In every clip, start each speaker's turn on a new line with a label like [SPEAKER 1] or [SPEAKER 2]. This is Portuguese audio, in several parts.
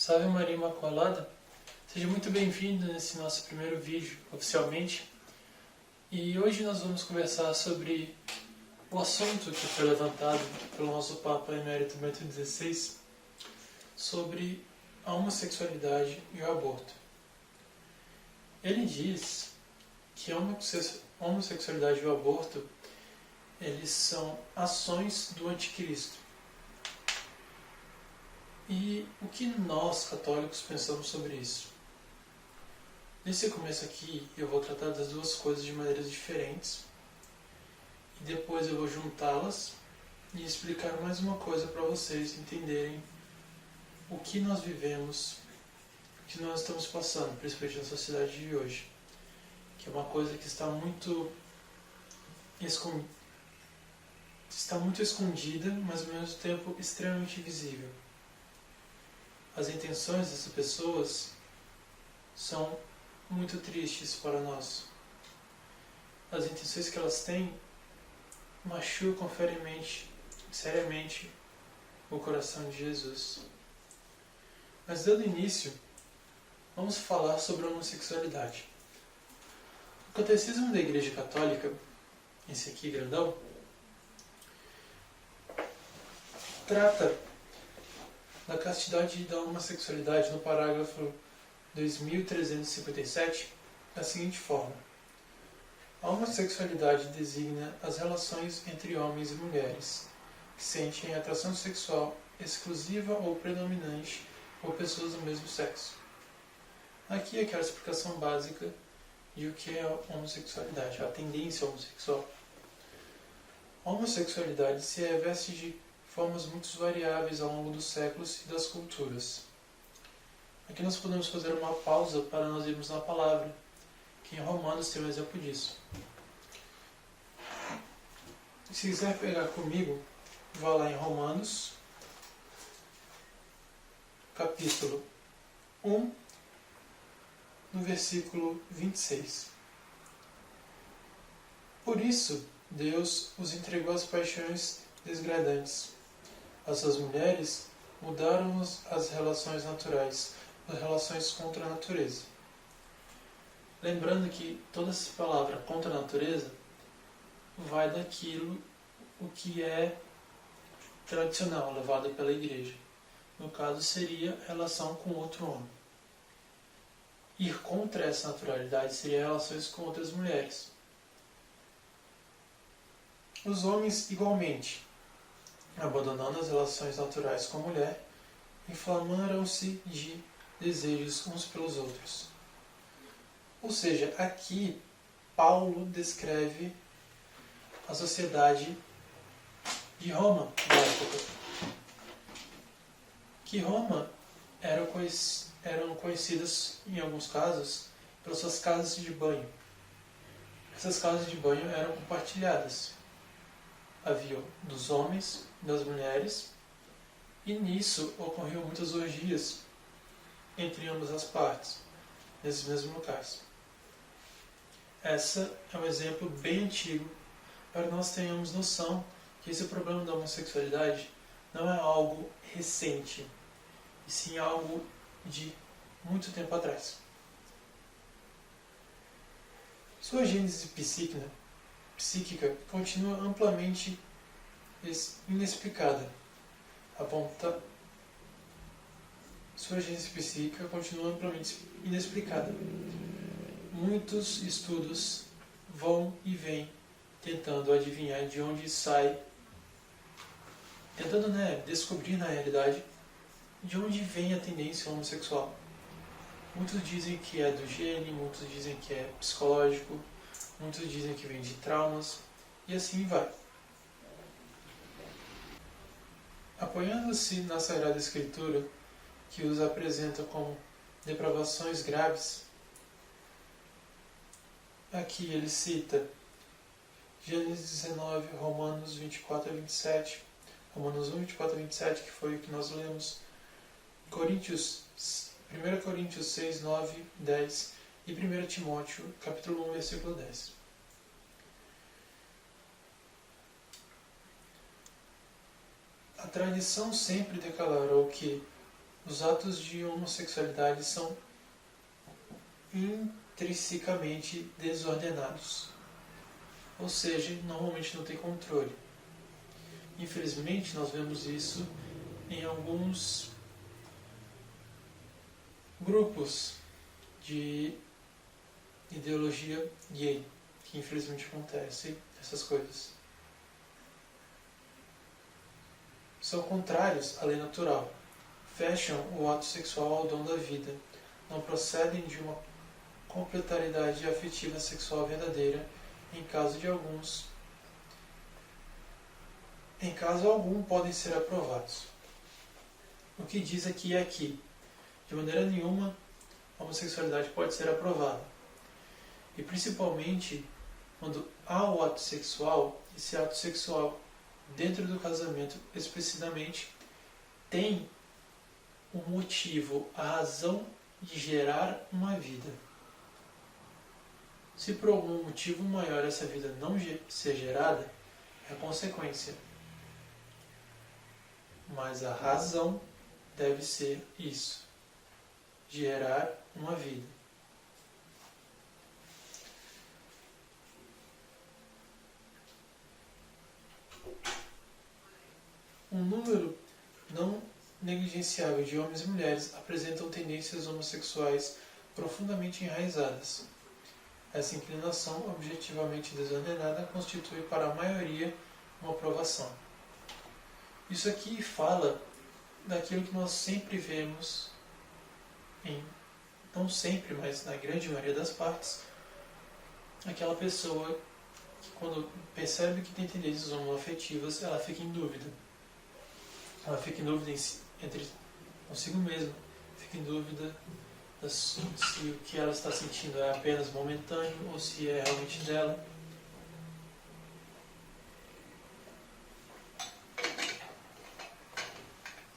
[SPEAKER 1] Salve Maria Imaculada, seja muito bem-vindo nesse nosso primeiro vídeo oficialmente. E hoje nós vamos conversar sobre o assunto que foi levantado pelo nosso Papa Emérito Bento XVI sobre a homossexualidade e o aborto. Ele diz que a homossexualidade e o aborto eles são ações do anticristo. E o que nós, católicos, pensamos sobre isso? Nesse começo aqui, eu vou tratar das duas coisas de maneiras diferentes. E depois eu vou juntá-las e explicar mais uma coisa para vocês entenderem o que nós vivemos, o que nós estamos passando, principalmente na sociedade de hoje. Que é uma coisa que está muito escondida, mas ao mesmo tempo extremamente visível. As intenções dessas pessoas são muito tristes para nós. As intenções que elas têm machucam seriamente o coração de Jesus. Mas dando início, vamos falar sobre a homossexualidade. O Catecismo da Igreja Católica, esse aqui grandão, trata da castidade e da homossexualidade no parágrafo 2357 da seguinte forma: a homossexualidade designa as relações entre homens e mulheres que sentem atração sexual exclusiva ou predominante por pessoas do mesmo sexo. Aqui é aquela explicação básica de o que é a homossexualidade, a tendência homossexual. A homossexualidade se reveste de formas muito variáveis ao longo dos séculos e das culturas. Aqui nós podemos fazer uma pausa para nós irmos na palavra, que em Romanos tem um exemplo disso. Se quiser pegar comigo, vá lá em Romanos, capítulo 1, no versículo 26. Por isso, Deus os entregou às paixões desgradantes. As suas mulheres mudaram as relações naturais, as relações contra a natureza. Lembrando que toda essa palavra contra a natureza vai daquilo o que é tradicional, levado pela igreja. No caso, seria a relação com outro homem. Ir contra essa naturalidade seria relações com outras mulheres. Os homens, igualmente, abandonando as relações naturais com a mulher, inflamaram-se de desejos uns pelos outros. Ou seja, aqui Paulo descreve a sociedade de Roma da época. Que Roma eram conhecidas, em alguns casos, pelas suas casas de banho. Essas casas de banho eram compartilhadas. Havia dos homens, das mulheres, e nisso ocorriam muitas orgias entre ambas as partes, nesses mesmos locais. Esse é um exemplo bem antigo para que nós tenhamos noção que esse problema da homossexualidade não é algo recente, e sim algo de muito tempo atrás. Sua gênese psíquica continua amplamente inexplicada. Sua gênese psíquica continua amplamente inexplicada. Muitos estudos vão e vêm tentando adivinhar de onde sai, tentando descobrir na realidade de onde vem a tendência homossexual. Muitos dizem que é do gene, muitos dizem que é psicológico, muitos dizem que vem de traumas, e assim vai. Apoiando-se na Sagrada Escritura, que os apresenta como depravações graves, aqui ele cita Gênesis 19, Romanos 24 a 27, Romanos 1, 24 a 27, que foi o que nós lemos, 1 Coríntios 6, 9, 10 e 1 Timóteo, capítulo 1, versículo 10. A tradição sempre declarou que Os atos de homossexualidade são intrinsecamente desordenados, ou seja, normalmente não tem controle. Infelizmente, nós vemos isso em alguns grupos de ideologia gay, que infelizmente acontecem essas coisas. São contrários à lei natural, fecham o ato sexual ao dom da vida, não procedem de uma complementariedade afetiva sexual verdadeira, em caso algum podem ser aprovados. O que diz aqui é que, de maneira nenhuma, a homossexualidade pode ser aprovada. E principalmente quando há o ato sexual, esse ato sexual dentro do casamento explicitamente tem um motivo, a razão de gerar uma vida. Se por algum motivo maior essa vida não ser gerada, é a consequência. Mas a razão deve ser isso, gerar uma vida. Um número não negligenciável de homens e mulheres apresentam tendências homossexuais profundamente enraizadas. Essa inclinação objetivamente desordenada constitui para a maioria uma aprovação. Isso aqui fala daquilo que nós sempre vemos, não sempre, mas na grande maioria das partes, aquela pessoa que quando percebe que tem tendências homoafetivas, ela fica em dúvida. Ela fica em dúvida entre consigo mesma, fica em dúvida se o que ela está sentindo é apenas momentâneo ou se é realmente dela.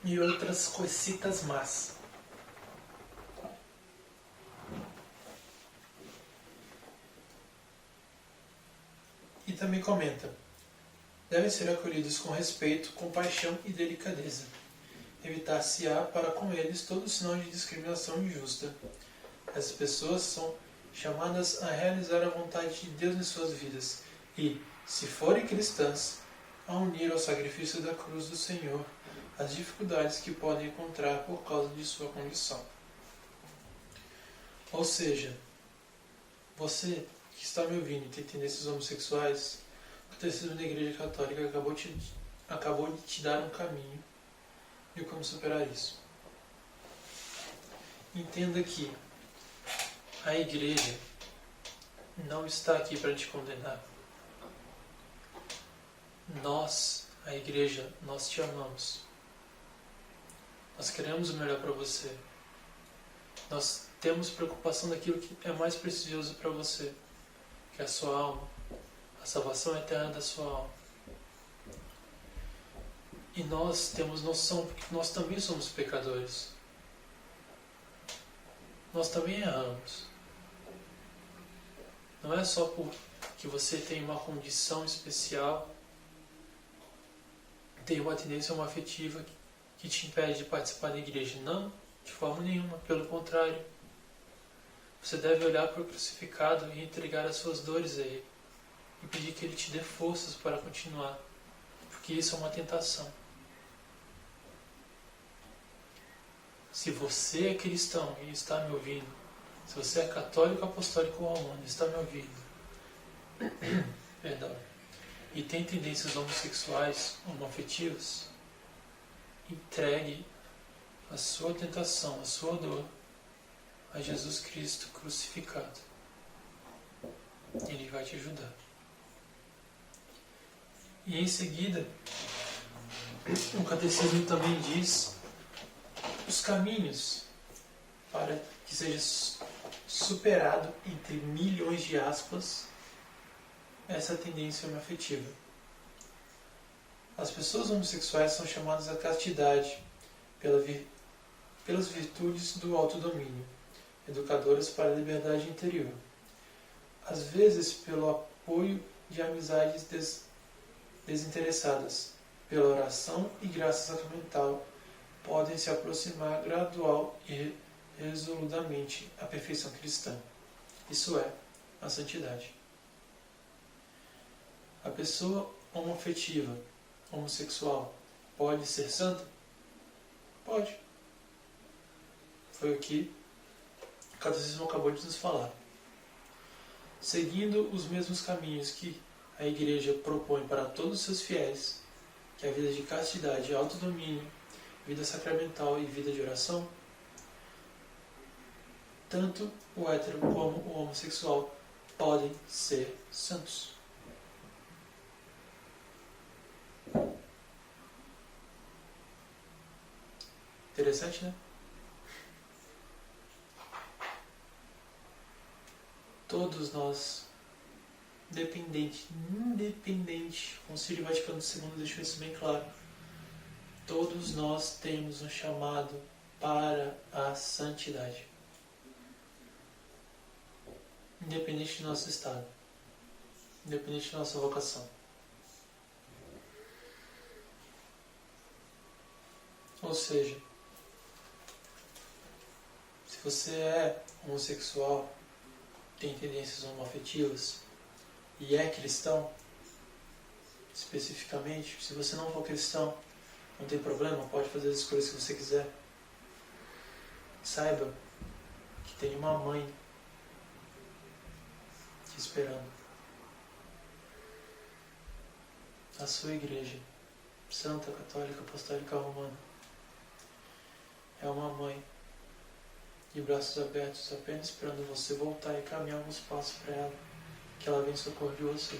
[SPEAKER 1] E outras coisitas más. E também comenta: devem ser acolhidos com respeito, compaixão e delicadeza. Evitar-se-á para com eles todo sinal de discriminação injusta. Essas pessoas são chamadas a realizar a vontade de Deus em suas vidas e, se forem cristãs, a unir ao sacrifício da cruz do Senhor as dificuldades que podem encontrar por causa de sua condição. Ou seja, você que está me ouvindo e tem tendências homossexuais, o Catecismo da Igreja Católica acabou de te dar um caminho de como superar isso. Entenda que a Igreja não está aqui para te condenar. Nós, a Igreja, nós te amamos. Nós queremos o melhor para você. Nós temos preocupação daquilo que é mais precioso para você, que é a sua alma, a salvação eterna da sua alma. E nós temos noção, porque nós também somos pecadores. Nós também erramos. Não é só porque você tem uma condição especial, tem uma tendência homoafetiva que te impede de participar da igreja. Não, de forma nenhuma. Pelo contrário. Você deve olhar para o crucificado e entregar as suas dores a Ele. E pedir que Ele te dê forças para continuar. Porque isso é uma tentação. Se você é cristão e está me ouvindo, se você é católico apostólico romano e está me ouvindo, perdão, e tem tendências homossexuais, homoafetivas, entregue a sua tentação, a sua dor a Jesus Cristo crucificado. Ele vai te ajudar. E em seguida, o Catecismo também diz os caminhos para que seja superado, entre milhões de aspas, essa tendência homoafetiva. As pessoas homossexuais são chamadas à castidade pelas virtudes do autodomínio, educadoras para a liberdade interior. Às vezes pelo apoio de amizades desinteressadas, pela oração e graça sacramental, podem se aproximar gradual e resoludamente à perfeição cristã. Isso é, a santidade. A pessoa homoafetiva, homossexual, pode ser santa? Pode. Foi o que o Catecismo acabou de nos falar. Seguindo os mesmos caminhos que a Igreja propõe para todos os seus fiéis, que é a vida de castidade, autodomínio, vida sacramental e vida de oração, tanto o hétero como o homossexual podem ser santos. Interessante, né? Todos nós, independente, o Concílio Vaticano II deixou isso bem claro. Todos nós temos um chamado para a santidade. Independente do nosso estado. Independente da nossa vocação. Ou seja, se você é homossexual, tem tendências homoafetivas e é cristão, especificamente, se você não for cristão, não tem problema, pode fazer as escolhas que você quiser. Saiba que tem uma mãe te esperando. A sua igreja, Santa, Católica, Apostólica Romana, é uma mãe de braços abertos, apenas esperando você voltar e caminhar alguns passos para ela, que ela vem em socorro de você.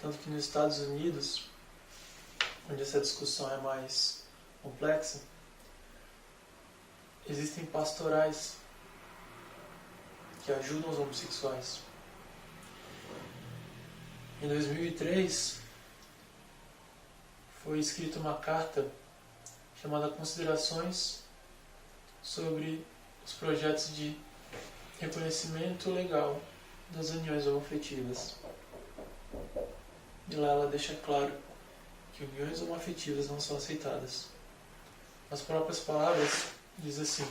[SPEAKER 1] Tanto que nos Estados Unidos, onde essa discussão é mais complexa, existem pastorais que ajudam os homossexuais. Em 2003, foi escrita uma carta chamada Considerações sobre os projetos de reconhecimento legal das uniões homoafetivas. E lá ela deixa claro que uniões homoafetivas não são aceitadas. Nas próprias palavras, diz assim: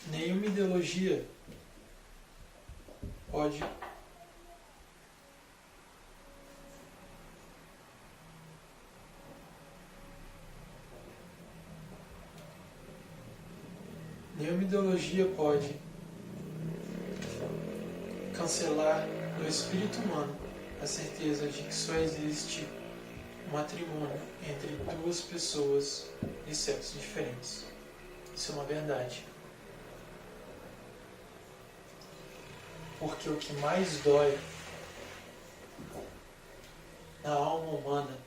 [SPEAKER 1] nenhuma ideologia pode cancelar no espírito humano a certeza de que só existe matrimônio entre duas pessoas de sexos diferentes. Isso é uma verdade. Porque o que mais dói na alma humana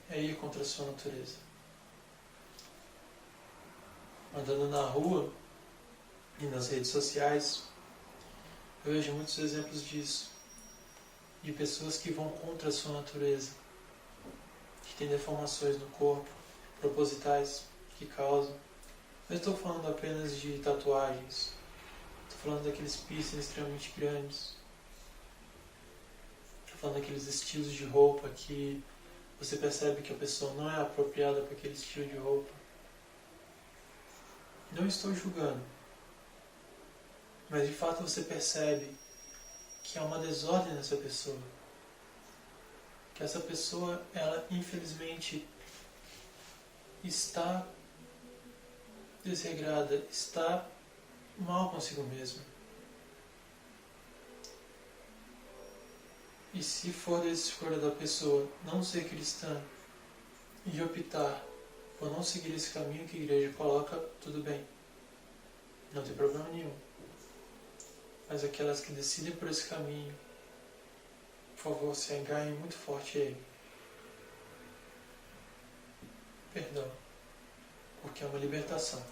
[SPEAKER 1] é ir contra a sua natureza. Andando na rua e nas redes sociais, eu vejo muitos exemplos disso. De pessoas que vão contra a sua natureza, que têm deformações no corpo, propositais, que causam. Não estou falando apenas de tatuagens. Estou falando daqueles piercings extremamente grandes. Estou falando daqueles estilos de roupa que você percebe que a pessoa não é apropriada para aquele estilo de roupa. Não estou julgando. Mas de fato você percebe que há uma desordem nessa pessoa. Que essa pessoa, ela infelizmente está desregrada, está mal consigo mesma. E se for da escolha da pessoa não ser cristã e optar por não seguir esse caminho que a igreja coloca, tudo bem. Não tem problema nenhum. Mas aquelas que decidem por esse caminho, por favor, se agarrem muito forte a ele. Perdão. Porque é uma libertação.